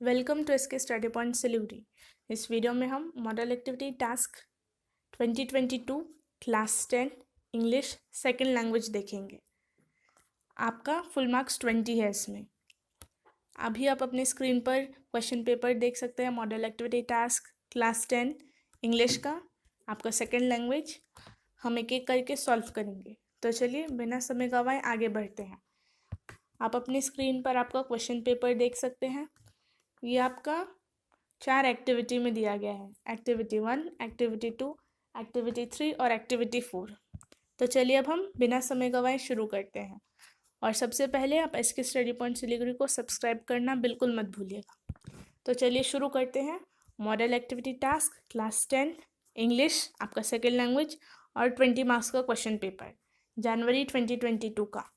Welcome to SK study point Siliguri. इस video में हम model activity task 2022 class 10 English second language देखेंगे। आपका फुल मार्क्स 20 है इसमें। अभी आप अपने स्क्रीन पर क्वेश्चन पेपर देख सकते हैं। Model activity task class 10 English का आपका सेकंड लैंग्वेज। हम एक एक करके सॉल्व करेंगे। तो चलिए बिना समय गंवाए आगे बढ़ते हैं। आप अपनी स्क्रीन पर आपका क्वेश्चन पेपर देख सकते हैं। ये आपका 4 एक्टिविटी में दिया गया है। एक्टिविटी 1, एक्टिविटी 2, एक्टिविटी 3 और एक्टिविटी 4। तो चलिए अब हम बिना समय गंवाए शुरू करते हैं। और सबसे पहले आप एसके स्टडी पॉइंट सिलीगुड़ी को सब्सक्राइब करना बिल्कुल मत भूलिएगा। तो चलिए शुरू करते हैं। Model activity task class 10 English आपका सेकेंड लैंग्वेज और 20 मार्क्स का क्वेश्चन पेपर जनवरी 2022 का।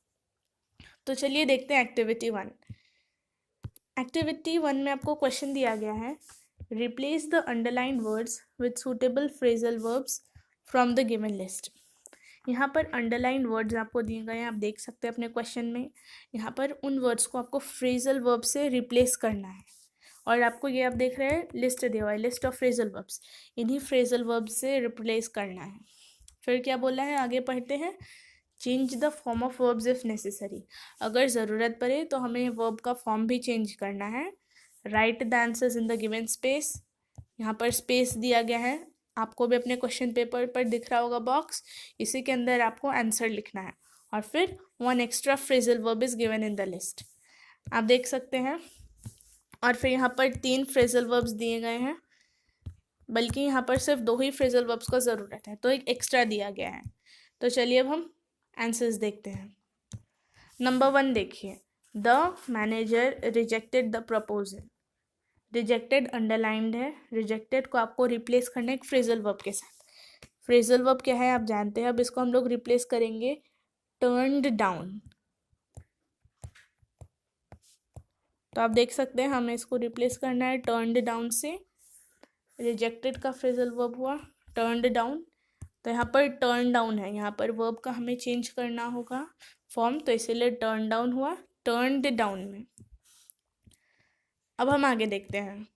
तो चलिए देखते हैं एक्टिविटी 1। एक्टिविटी 1 में आपको क्वेश्चन दिया गया है, replace the underlined words with suitable phrasal verbs from the given list. यहाँ पर अंडरलाइंड वर्ड्स आपको दिए गए हैं, आप देख सकते हैं अपने क्वेश्चन में। यहाँ पर उन वर्ड्स को आपको फ्रेजल वर्ब से रिप्लेस करना है। और आपको ये आप देख रहे हैं लिस्ट दिया हुआ है, लिस्ट ऑफ फ्रेजल वर्ब्स। इन्हीं फ्रेजल वर्ब से रिप्लेस करना है। फिर क्या बोला है, आगे पढ़ते हैं। Change the form of verbs if necessary. अगर ज़रूरत पड़े तो हमें वर्ब का फॉर्म भी चेंज करना है। Right the answers in the given space. यहाँ पर स्पेस दिया गया है, आपको भी अपने क्वेश्चन पेपर पर दिख रहा होगा बॉक्स। इसी के अंदर आपको आंसर लिखना है। और फिर 1 extra phrasal verb is given in the list, आप देख सकते हैं। और फिर यहाँ पर 3 फ्रेजल वर्ब्स दिए गए हैं, बल्कि यहाँ पर सिर्फ 2 ही फ्रेजल वर्ब्स का ज़रूरत है, तो एक एक्स्ट्रा दिया गया है। तो चलिए अब हम आंसर्स देखते हैं। नंबर 1 देखिए, the manager rejected the proposal. Rejected underlined है। रिजेक्टेड को आपको रिप्लेस करना है एक फ्रेजल वर्ब के साथ। फ्रेजल वर्ब क्या है आप जानते हैं। अब इसको हम लोग रिप्लेस करेंगे टर्न्ड डाउन। तो आप देख सकते हैं हमें इसको रिप्लेस करना है टर्न्ड डाउन से। रिजेक्टेड का फ्रेजल वर्ब हुआ टर्न्ड डाउन। तो यहाँ पर टर्न डाउन है, यहाँ पर वर्ब का हमें चेंज करना होगा फॉर्म, तो इसीलिए टर्न डाउन हुआ टर्न्ड डाउन में। अब हम आगे देखते हैं।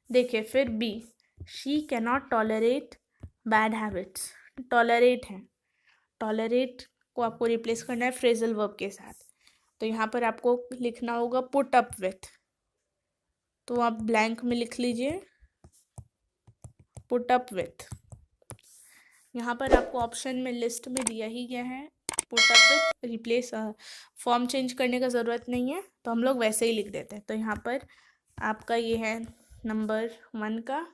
देखिए फिर B, she cannot tolerate bad habits. Tolerate है, टॉलरेट को आपको रिप्लेस करना है फ्रेजल वर्ब के साथ। तो यहाँ पर आपको लिखना होगा पुट अप विथ। तो आप ब्लैंक में लिख लीजिए पुट अप विथ। यहाँ पर आपको ऑप्शन में लिस्ट में दिया ही गया है put up with. Replace form change करने का ज़रूरत नहीं है, तो हम लोग वैसे ही लिख देते हैं। तो यहाँ पर आपका ये है नंबर 1 का,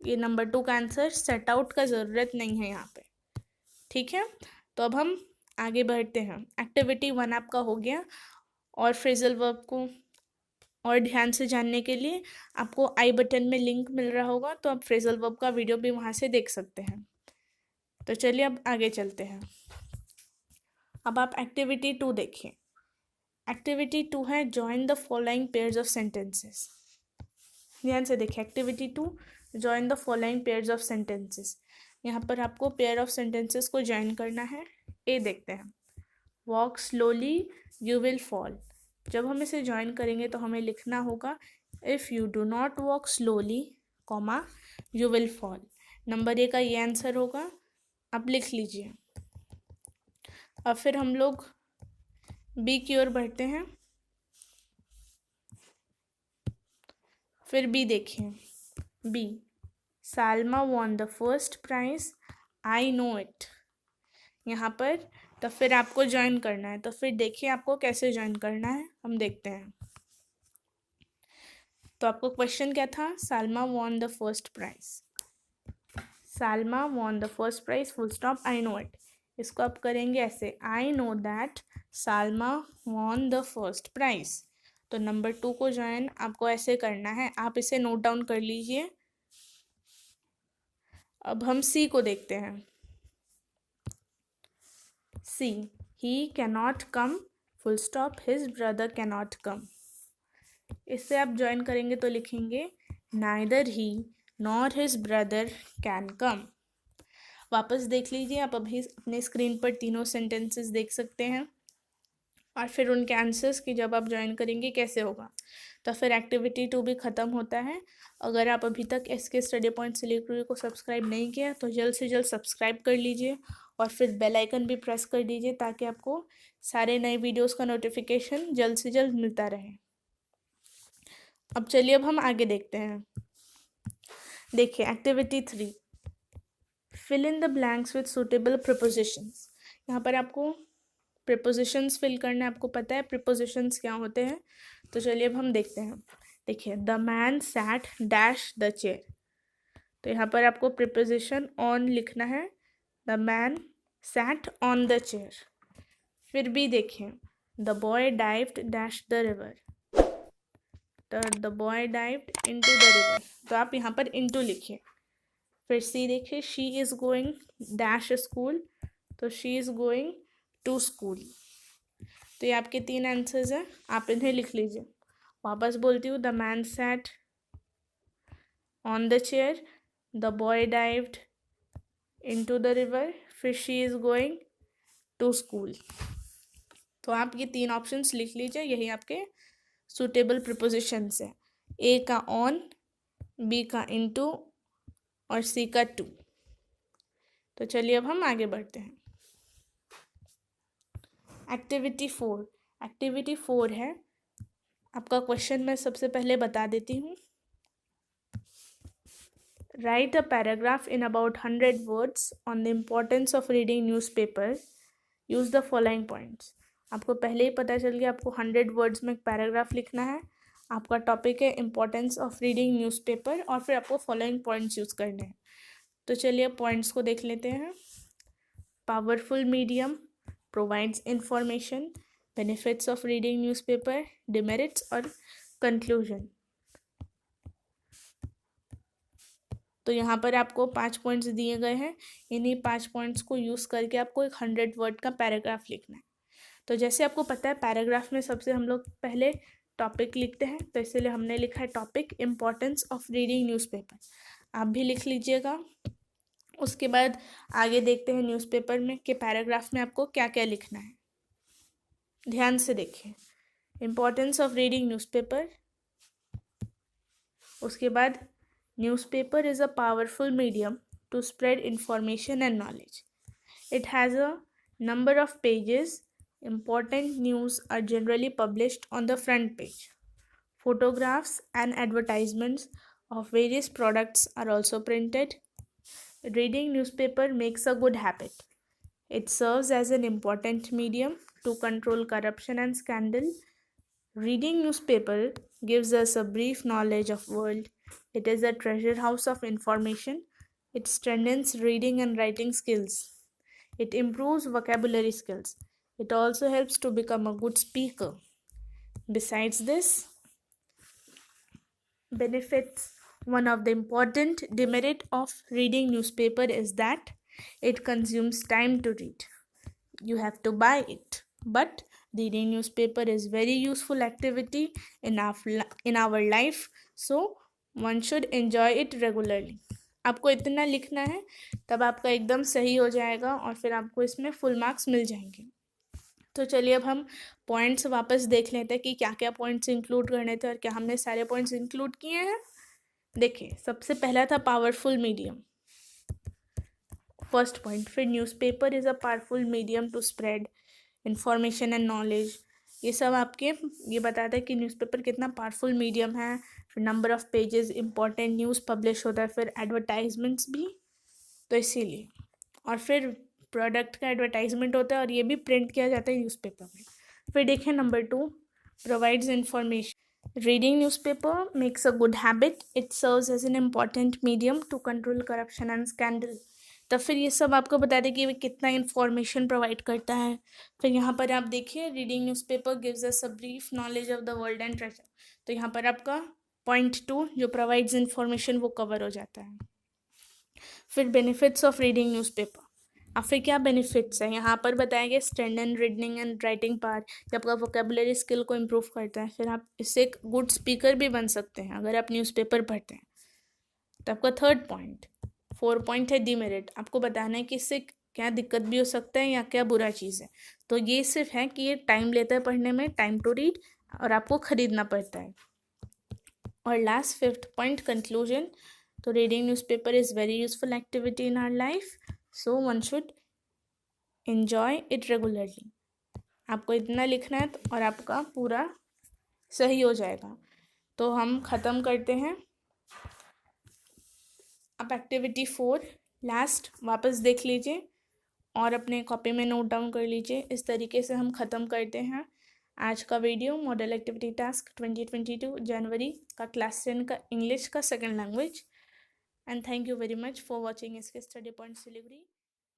ये नंबर 2 का आंसर। सेट आउट का ज़रूरत नहीं है यहाँ पे, ठीक है। तो अब हम आगे बढ़ते हैं। एक्टिविटी 1 आपका हो गया। और फ्रेजल वर्ब को और ध्यान से जानने के लिए आपको आई बटन में लिंक मिल रहा होगा, तो आप फ्रेजल वर्ब का वीडियो भी वहाँ से देख सकते हैं। तो चलिए अब आगे चलते हैं। अब आप एक्टिविटी 2 देखिए। एक्टिविटी 2 है join the following pairs of sentences. ध्यान से देखिए, activity 2 join the following pairs of sentences. यहाँ पर आपको पेयर ऑफ सेंटेंसेस को ज्वाइन करना है। ए देखते हैं, walk slowly you will fall. जब हम इसे ज्वाइन करेंगे तो हमें लिखना होगा if you do not walk slowly comma you will fall. Number A का ये आंसर होगा, आप लिख लीजिए। अब फिर हम लोग बी की ओर बढ़ते हैं। फिर बी देखिए, B, Salma won the first prize I know it. यहाँ पर तो फिर आपको ज्वाइन करना है। तो फिर देखिए आपको कैसे ज्वाइन करना है, हम देखते हैं। तो आपको क्वेश्चन क्या था, Salma won the first prize. Salma won the first prize full stop I know it. इसको आप करेंगे ऐसे, I know that Salma won the first prize. तो नंबर 2 को ज्वाइन आपको ऐसे करना है, आप इसे नोट डाउन कर लीजिए। अब हम सी को देखते हैं। C, he cannot come full stop his brother cannot come. इससे आप ज्वाइन करेंगे तो लिखेंगे neither he nor his brother can come. वापस देख लीजिए, आप अभी अपने स्क्रीन पर तीनों सेंटेंसेस देख सकते हैं। और फिर उनके आंसर्स की जब आप ज्वाइन करेंगे कैसे होगा। तो फिर एक्टिविटी 2 भी ख़त्म होता है। अगर आप अभी तक SK स्टडी पॉइंट सिलीगुड़ी को सब्सक्राइब नहीं किया तो जल्द से जल्द सब्सक्राइब कर लीजिए और फिर बेल आइकन भी प्रेस कर दीजिए ताकि आपको सारे नए वीडियोस का नोटिफिकेशन जल्द से जल्द मिलता रहे। अब चलिए अब हम आगे देखते हैं। देखिए activity 3, fill in the blanks with suitable prepositions. यहाँ पर आपको प्रिपोजिशंस फिल करने, आपको पता है प्रिपोजिशंस क्या होते हैं। तो चलिए अब हम देखते हैं। देखिए the man sat dash the chair, तो यहाँ पर आपको प्रिपोजिशन ऑन लिखना है, the man sat on the chair. फिर भी देखिए the boy dived dash the river, तो the boy dived into the river, तो आप यहाँ पर इनटू लिखिए। फिर सी देखिए she is going dash school, तो she is going to school. तो ये आपके 3 आंसर्स हैं, आप इन्हें लिख लीजिए। वापस बोलती हूँ, the man sat on the chair, the boy dived into the river, फिर she is going to school. तो आप ये 3 ऑप्शंस लिख लीजिए, यही आपके सुटेबल प्रिपोजिशंस हैं। ए का ऑन, बी का इनटू और सी का टू। तो चलिए अब हम आगे बढ़ते हैं। एक्टिविटी 4, एक्टिविटी 4 है आपका क्वेश्चन, मैं सबसे पहले बता देती हूँ। Right a paragraph in about 100 words on the importance of reading newspaper, use the following points. आपको पहले ही पता चल गया आपको 100 वर्ड्स में एक पैराग्राफ लिखना है। आपका टॉपिक है इम्पोर्टेंस ऑफ रीडिंग न्यूज़पेपर और फिर आपको फॉलोइंग पॉइंट्स यूज़ करने हैं। तो चलिए पॉइंट्स को देख लेते हैं। Powerful medium provides information, benefits of reading newspaper, demerits और कंक्लूजन। तो यहाँ पर आपको 5 पॉइंट्स दिए गए हैं, इन्हीं 5 पॉइंट्स को यूज़ करके आपको एक 100 वर्ड का पैराग्राफ लिखना है। तो जैसे आपको पता है पैराग्राफ में सबसे हम लोग पहले टॉपिक लिखते हैं, तो इसलिए हमने लिखा है topic importance of reading newspaper. आप भी लिख लीजिएगा। उसके बाद आगे देखते हैं न्यूज़पेपर में के पैराग्राफ में आपको क्या क्या लिखना है। ध्यान से देखिए, इम्पोर्टेंस ऑफ रीडिंग न्यूज़पेपर, उसके बाद newspaper is a powerful medium to spread information and knowledge, it has a number of pages, important news are generally published on the front page, photographs and advertisements of various products are also printed, reading newspaper makes a good habit, it serves as an important medium to control corruption and scandal, reading newspaper gives us a brief knowledge of world, it is a treasure house of information, it strengthens reading and writing skills, it improves vocabulary skills. It also helps to become a good speaker. Besides this, benefits, one of the important demerit of reading newspaper is that it consumes time to read. You have to buy it. But reading newspaper is very useful activity in our life. So one should enjoy it regularly. आपको इतना लिखना है, तब आपका एकदम सही हो जाएगा और फिर आपको इसमें फुल मार्क्स मिल जाएंगे। तो चलिए अब हम पॉइंट्स वापस देख लेते हैं कि क्या क्या पॉइंट्स इंक्लूड करने थे और क्या हमने सारे पॉइंट्स इंक्लूड किए हैं। देखिए सबसे पहला था पावरफुल मीडियम, फर्स्ट पॉइंट। फिर newspaper is a powerful medium to spread information and knowledge, ये सब आपके ये बताता है कि न्यूज़पेपर कितना पावरफुल मीडियम है। फिर number of pages, important news publish होता है, फिर एडवर्टाइजमेंट्स भी, तो इसीलिए। और फिर प्रोडक्ट का एडवर्टाइजमेंट होता है और ये भी प्रिंट किया जाता है न्यूज़पेपर में। फिर देखें number 2, provides information, reading newspaper makes a good habit, it serves as an important medium to control corruption and scandal. तब फिर ये सब आपको बता दें कि कितना इन्फॉर्मेशन प्रोवाइड करता है। फिर यहाँ पर आप देखिए reading newspaper gives us a brief knowledge of the world and treasure, तो यहाँ पर आपका पॉइंट 2 जो प्रोवाइड्स इंफॉर्मेशन वो कवर हो जाता है। फिर बेनिफिट्स ऑफ रीडिंग न्यूज़पेपर, अब फिर क्या बेनिफिट्स हैं यहाँ पर बताया गया, standard reading and writing power, ये आपका वोकेबुलरी स्किल को इम्प्रूव करता है। फिर आप इससे एक गुड स्पीकर भी बन सकते हैं अगर आप न्यूज़पेपर पढ़ते हैं। तो आपका थर्ड पॉइंट, 4 पॉइंट है डीमेरिट, आपको बताना है कि इससे क्या दिक्कत भी हो सकता है या क्या बुरा चीज़ है। तो ये सिर्फ है कि ये टाइम लेता है पढ़ने में, टाइम टू रीड, और आपको ख़रीदना पड़ता है। और लास्ट 5th पॉइंट, कंक्लूजन। तो reading newspaper is very useful activity in our life, so one should enjoy it regularly. आपको इतना लिखना है और आपका पूरा सही हो जाएगा। तो हम ख़त्म करते हैं। अब एक्टिविटी 4 लास्ट वापस देख लीजिए और अपने कॉपी में नोट डाउन कर लीजिए। इस तरीके से हम ख़त्म करते हैं आज का वीडियो। मॉडल एक्टिविटी टास्क 2022 जनवरी का क्लास 10 का इंग्लिश का second language. And thank you very much for watching इसके स्टडी पॉइंट्स डिलीवरी।